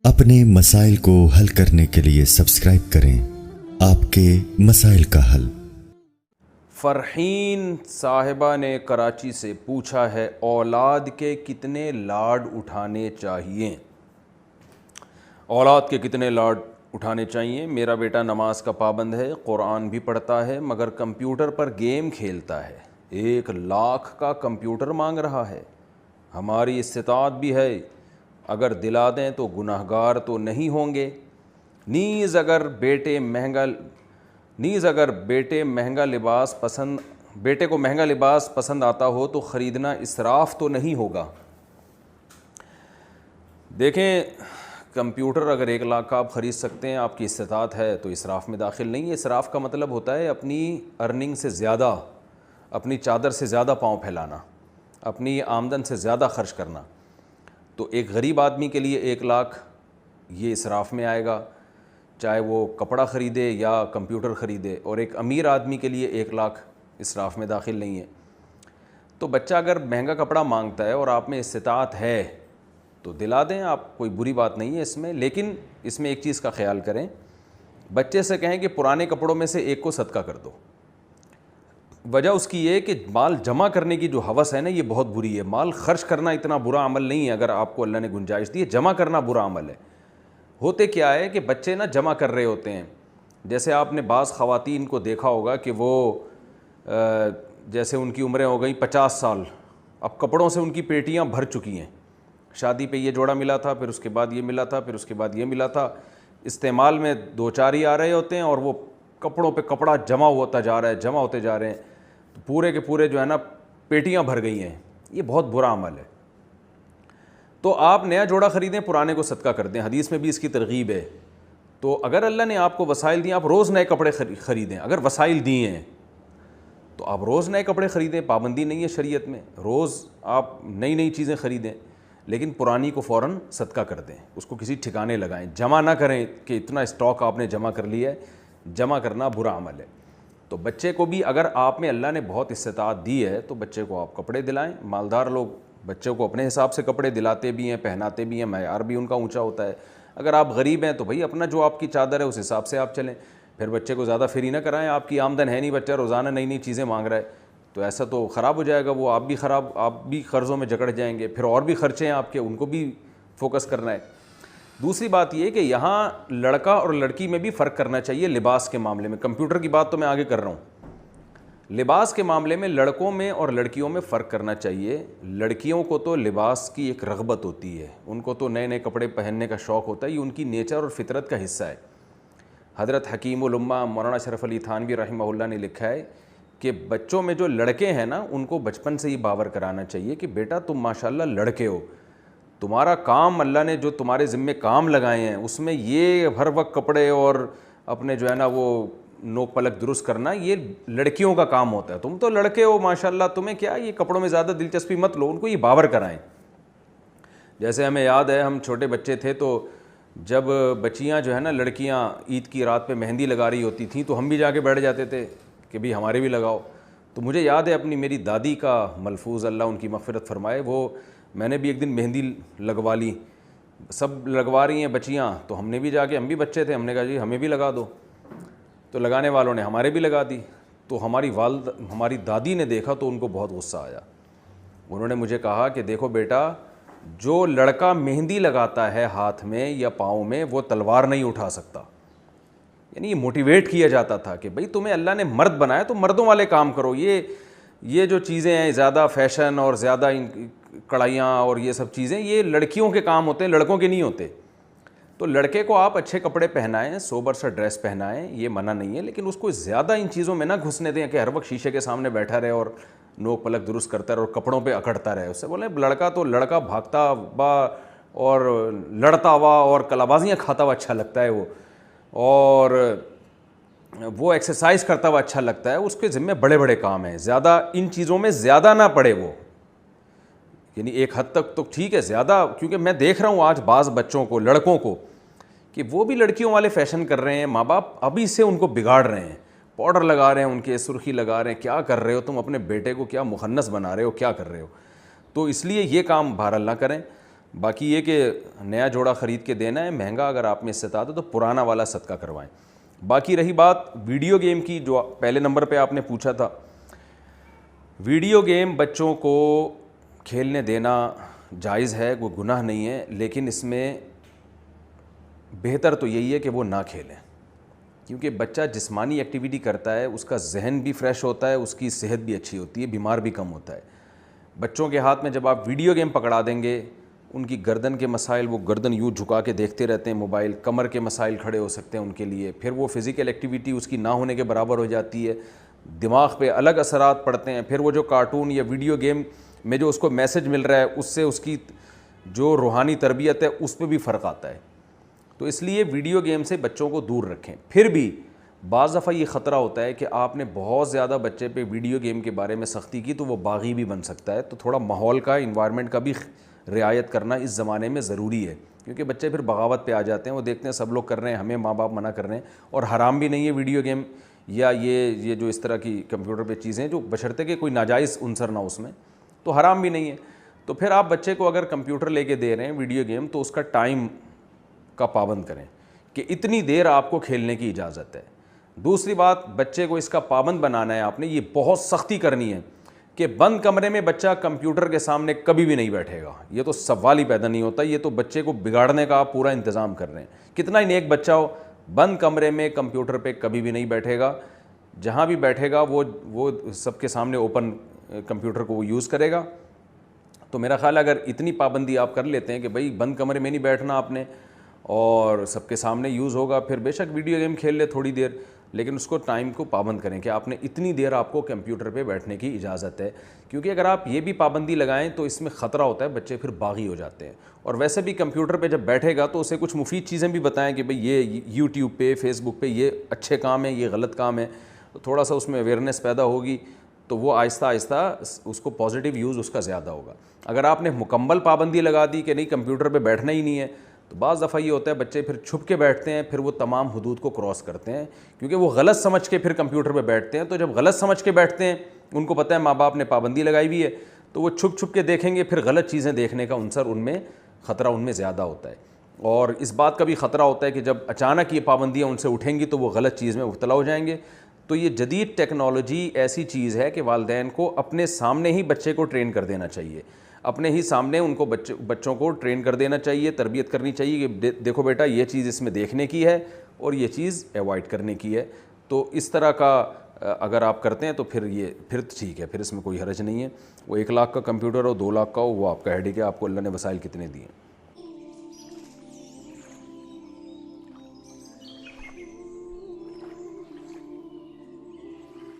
اپنے مسائل کو حل کرنے کے لیے سبسکرائب کریں آپ کے مسائل کا حل۔ فرحین صاحبہ نے کراچی سے پوچھا ہے اولاد کے کتنے لاڈ اٹھانے چاہیے؟ اولاد کے کتنے لاڈ اٹھانے چاہیے؟ میرا بیٹا نماز کا پابند ہے، قرآن بھی پڑھتا ہے، مگر کمپیوٹر پر گیم کھیلتا ہے، 1,00,000 کا کمپیوٹر مانگ رہا ہے۔ ہماری استطاعت بھی ہے، اگر دلا دیں تو گناہگار تو نہیں ہوں گے۔ نیز اگر بیٹے کو مہنگا لباس پسند آتا ہو تو خریدنا اسراف تو نہیں ہوگا؟ دیکھیں، کمپیوٹر اگر 1,00,000 کا آپ خرید سکتے ہیں، آپ کی استطاعت ہے، تو اسراف میں داخل نہیں ہے۔ اسراف کا مطلب ہوتا ہے اپنی ارننگ سے زیادہ، اپنی چادر سے زیادہ پاؤں پھیلانا، اپنی آمدن سے زیادہ خرچ کرنا۔ تو ایک غریب آدمی کے لیے 1,00,000 یہ اسراف میں آئے گا، چاہے وہ کپڑا خریدے یا کمپیوٹر خریدے، اور ایک امیر آدمی کے لیے 1,00,000 اسراف میں داخل نہیں ہے۔ تو بچہ اگر مہنگا کپڑا مانگتا ہے اور آپ میں استطاعت ہے تو دلا دیں، آپ، کوئی بری بات نہیں ہے اس میں، لیکن اس میں ایک چیز کا خیال کریں، بچے سے کہیں کہ پرانے کپڑوں میں سے ایک کو صدقہ کر دو۔ وجہ اس کی یہ کہ مال جمع کرنے کی جو ہوس ہے نا، یہ بہت بری ہے۔ مال خرچ کرنا اتنا برا عمل نہیں ہے، اگر آپ کو اللہ نے گنجائش دی ہے، جمع کرنا برا عمل ہے۔ ہوتے کیا ہے کہ بچے نا جمع کر رہے ہوتے ہیں، جیسے آپ نے بعض خواتین کو دیکھا ہوگا کہ وہ جیسے ان کی عمریں ہو گئیں 50 سال، اب کپڑوں سے ان کی پیٹیاں بھر چکی ہیں، شادی پہ یہ جوڑا ملا تھا، پھر اس کے بعد یہ ملا تھا، پھر اس کے بعد یہ ملا تھا، استعمال میں 2-4 ہی آ رہے ہوتے ہیں، اور وہ کپڑوں پہ کپڑا جمع ہوتا جا رہا ہے، جمع ہوتے جا رہے ہیں، پورے کے پورے جو ہے نا پیٹیاں بھر گئی ہیں۔ یہ بہت برا عمل ہے۔ تو آپ نیا جوڑا خریدیں، پرانے کو صدقہ کر دیں، حدیث میں بھی اس کی ترغیب ہے۔ تو اگر اللہ نے آپ کو وسائل دیے، آپ روز نئے کپڑے خریدیں، اگر وسائل دیے ہیں تو آپ روز نئے کپڑے خریدیں، پابندی نہیں ہے شریعت میں، روز آپ نئی نئی چیزیں خریدیں، لیکن پرانی کو فوراً صدقہ کر دیں، اس کو کسی ٹھکانے لگائیں، جمع نہ کریں کہ اتنا اسٹاک آپ نے جمع کر لیا ہے، جمع کرنا برا عمل ہے۔ تو بچے کو بھی اگر آپ میں اللہ نے بہت استطاعت دی ہے تو بچے کو آپ کپڑے دلائیں۔ مالدار لوگ بچوں کو اپنے حساب سے کپڑے دلاتے بھی ہیں، پہناتے بھی ہیں، معیار بھی ان کا اونچا ہوتا ہے۔ اگر آپ غریب ہیں تو بھائی اپنا جو آپ کی چادر ہے اس حساب سے آپ چلیں، پھر بچے کو زیادہ فری نہ کرائیں، آپ کی آمدن ہے نہیں، بچہ روزانہ نئی نئی چیزیں مانگ رہا ہے تو ایسا تو خراب ہو جائے گا، وہ آپ بھی قرضوں میں جکڑ جائیں گے، پھر اور بھی خرچے ہیں آپ کے، ان کو بھی فوکس کرنا ہے۔ دوسری بات یہ کہ یہاں لڑکا اور لڑکی میں بھی فرق کرنا چاہیے لباس کے معاملے میں۔ کمپیوٹر کی بات تو میں آگے کر رہا ہوں، لباس کے معاملے میں لڑکوں میں اور لڑکیوں میں فرق کرنا چاہیے۔ لڑکیوں کو تو لباس کی ایک رغبت ہوتی ہے، ان کو تو نئے نئے کپڑے پہننے کا شوق ہوتا ہے، یہ ان کی نیچر اور فطرت کا حصہ ہے۔ حضرت حکیم الامہ مولانا اشرف علی تھانوی رحمہ اللہ نے لکھا ہے کہ بچوں میں جو لڑکے ہیں نا، ان کو بچپن سے ہی باور کرانا چاہیے کہ بیٹا تم ماشاءاللہ لڑکے ہو، تمہارا کام، اللہ نے جو تمہارے ذمے کام لگائے ہیں اس میں یہ ہر وقت کپڑے اور اپنے جو ہے نا وہ نوک پلک درست کرنا، یہ لڑکیوں کا کام ہوتا ہے، تم تو لڑکے ہو ماشاءاللہ، تمہیں کیا یہ کپڑوں میں زیادہ دلچسپی مت لو، ان کو یہ باور کرائیں۔ جیسے ہمیں یاد ہے ہم چھوٹے بچے تھے تو جب بچیاں جو ہے نا لڑکیاں عید کی رات پہ مہندی لگا رہی ہوتی تھیں تو ہم بھی جا کے بیٹھ جاتے تھے کہ بھی ہمارے بھی لگاؤ۔ تو مجھے یاد ہے اپنی میری دادی کا ملفوظ، اللہ ان کی مغفرت فرمائے، وہ میں نے بھی ایک دن مہندی لگوا لی، سب لگوا رہی ہیں بچیاں، تو ہم نے بھی جا کے، ہم بھی بچے تھے، ہم نے کہا جی ہمیں بھی لگا دو، تو لگانے والوں نے ہمارے بھی لگا دی۔ تو ہماری دادی نے دیکھا تو ان کو بہت غصہ آیا، انہوں نے مجھے کہا کہ دیکھو بیٹا، جو لڑکا مہندی لگاتا ہے ہاتھ میں یا پاؤں میں وہ تلوار نہیں اٹھا سکتا، یعنی یہ موٹیویٹ کیا جاتا تھا کہ بھئی تمہیں اللہ نے مرد بنایا تو مردوں والے کام کرو، یہ جو چیزیں ہیں زیادہ فیشن اور زیادہ کڑھائیاں اور یہ سب چیزیں یہ لڑکیوں کے کام ہوتے ہیں، لڑکوں کے نہیں ہوتے۔ تو لڑکے کو آپ اچھے کپڑے پہنائیں، سوبر سا ڈریس پہنائیں، یہ منع نہیں ہے، لیکن اس کو زیادہ ان چیزوں میں نہ گھسنے دیں کہ ہر وقت شیشے کے سامنے بیٹھا رہے اور نوک پلک درست کرتا رہے اور کپڑوں پہ اکڑتا رہے۔ اس سے بولیں لڑکا تو لڑکا بھاگتا ہوا اور لڑتا ہوا اور کلابازیاں کھاتا ہوا اچھا لگتا ہے، اور وہ ایکسرسائز کرتا ہوا اچھا لگتا ہے، اس کے ذمے بڑے بڑے کام ہیں، زیادہ ان چیزوں میں زیادہ نہ پڑے وہ، یعنی ایک حد تک تو ٹھیک ہے زیادہ، کیونکہ میں دیکھ رہا ہوں آج بعض بچوں کو، لڑکوں کو، کہ وہ بھی لڑکیوں والے فیشن کر رہے ہیں، ماں باپ ابھی سے ان کو بگاڑ رہے ہیں، پاؤڈر لگا رہے ہیں، ان کے سرخی لگا رہے ہیں، کیا کر رہے ہو تم، اپنے بیٹے کو کیا مخنث بنا رہے ہو، کیا کر رہے ہو؟ تو اس لیے یہ کام بہرحال نہ کریں۔ باقی یہ کہ نیا جوڑا خرید کے دینا ہے مہنگا، اگر آپ میں استطاعت ہے تو پرانا والا صدقہ کروائیں۔ باقی رہی بات ویڈیو گیم کی جو پہلے نمبر پہ آپ نے پوچھا تھا، ویڈیو گیم بچوں کو کھیلنے دینا جائز ہے، کوئی گناہ نہیں ہے، لیکن اس میں بہتر تو یہی ہے کہ وہ نہ کھیلیں، کیونکہ بچہ جسمانی ایکٹیویٹی کرتا ہے، اس کا ذہن بھی فریش ہوتا ہے، اس کی صحت بھی اچھی ہوتی ہے، بیمار بھی کم ہوتا ہے۔ بچوں کے ہاتھ میں جب آپ ویڈیو گیم پکڑا دیں گے، ان کی گردن کے مسائل، وہ گردن یوں جھکا کے دیکھتے رہتے ہیں موبائل، کمر کے مسائل کھڑے ہو سکتے ہیں ان کے لیے، پھر وہ فزیکل ایکٹیویٹی اس کی نہ ہونے کے برابر ہو جاتی ہے، دماغ پہ الگ اثرات پڑتے ہیں، پھر وہ جو کارٹون یا ویڈیو گیم میں جو اس کو میسج مل رہا ہے اس سے اس کی جو روحانی تربیت ہے اس پہ بھی فرق آتا ہے۔ تو اس لیے ویڈیو گیم سے بچوں کو دور رکھیں۔ پھر بھی بعض دفعہ یہ خطرہ ہوتا ہے کہ آپ نے بہت زیادہ بچے پہ ویڈیو گیم کے بارے میں سختی کی تو وہ باغی بھی بن سکتا ہے، تو تھوڑا ماحول کا، انوائرمنٹ کا بھی رعایت کرنا اس زمانے میں ضروری ہے، کیونکہ بچے پھر بغاوت پہ آ جاتے ہیں، وہ دیکھتے ہیں سب لوگ کر رہے ہیں، ہمیں ماں باپ منع کر رہے ہیں، اور حرام بھی نہیں ہے ویڈیو گیم یا یہ جو اس طرح کی کمپیوٹر پہ چیزیں جو بشرطے کہ کوئی ناجائز عنصر نہ اس میں، تو حرام بھی نہیں ہے۔ تو پھر آپ بچے کو اگر کمپیوٹر لے کے دے رہے ہیں ویڈیو گیم، تو اس کا ٹائم کا پابند کریں کہ اتنی دیر آپ کو کھیلنے کی اجازت ہے۔ دوسری بات، بچے کو اس کا پابند بنانا ہے آپ نے، یہ بہت سختی کرنی ہے کہ بند کمرے میں بچہ کمپیوٹر کے سامنے کبھی بھی نہیں بیٹھے گا، یہ تو سوال ہی پیدا نہیں ہوتا، یہ تو بچے کو بگاڑنے کا آپ پورا انتظام کر رہے ہیں۔ کتنا ہی نیک بچہ ہو، بند کمرے میں کمپیوٹر پہ کبھی بھی نہیں بیٹھے گا، جہاں بھی بیٹھے گا وہ سب کے سامنے اوپن کمپیوٹر کو وہ یوز کرے گا۔ تو میرا خیال ہے اگر اتنی پابندی آپ کر لیتے ہیں کہ بھائی بند کمرے میں نہیں بیٹھنا آپ نے اور سب کے سامنے یوز ہوگا، پھر بے شک ویڈیو گیم کھیل لے تھوڑی دیر، لیکن اس کو ٹائم کو پابند کریں کہ آپ نے اتنی دیر آپ کو کمپیوٹر پہ بیٹھنے کی اجازت ہے، کیونکہ اگر آپ یہ بھی پابندی لگائیں تو اس میں خطرہ ہوتا ہے بچے پھر باغی ہو جاتے ہیں۔ اور ویسے بھی کمپیوٹر پہ جب بیٹھے گا تو اسے کچھ مفید چیزیں بھی بتائیں کہ بھئی یہ یوٹیوب پہ، فیس بک پہ یہ اچھے کام ہیں، یہ غلط کام ہے، تو تھوڑا سا اس میں اویئرنیس پیدا ہوگی، تو وہ آہستہ آہستہ اس کو پازیٹیو یوز اس کا زیادہ ہوگا۔ اگر آپ نے مکمل پابندی لگا دی کہ نہیں کمپیوٹر پہ بیٹھنا ہی نہیں ہے، تو بعض دفعہ یہ ہوتا ہے بچے پھر چھپ کے بیٹھتے ہیں، پھر وہ تمام حدود کو کراس کرتے ہیں، کیونکہ وہ غلط سمجھ کے پھر کمپیوٹر پہ بیٹھتے ہیں۔ تو جب غلط سمجھ کے بیٹھتے ہیں، ان کو پتہ ہے ماں باپ نے پابندی لگائی ہوئی ہے، تو وہ چھپ چھپ کے دیکھیں گے، پھر غلط چیزیں دیکھنے کا عنصر ان میں، خطرہ ان میں زیادہ ہوتا ہے۔ اور اس بات کا بھی خطرہ ہوتا ہے کہ جب اچانک یہ پابندیاں ان سے اٹھیں گی تو وہ غلط چیز میں مبتلا ہو جائیں گے۔ تو یہ جدید ٹیکنالوجی ایسی چیز ہے کہ والدین کو اپنے سامنے ہی بچے کو ٹرین کر دینا چاہیے، اپنے ہی سامنے ان کو بچوں کو ٹرین کر دینا چاہیے، تربیت کرنی چاہیے کہ دیکھو بیٹا یہ چیز اس میں دیکھنے کی ہے اور یہ چیز ایوائڈ کرنے کی ہے۔ تو اس طرح کا اگر آپ کرتے ہیں تو پھر ٹھیک ہے، پھر اس میں کوئی حرج نہیں ہے۔ وہ 1 لاکھ کا کمپیوٹر ہو، 2 لاکھ کا ہو، وہ آپ کا ہیڈک ہے، آپ کو اللہ نے وسائل کتنے دیے ہیں۔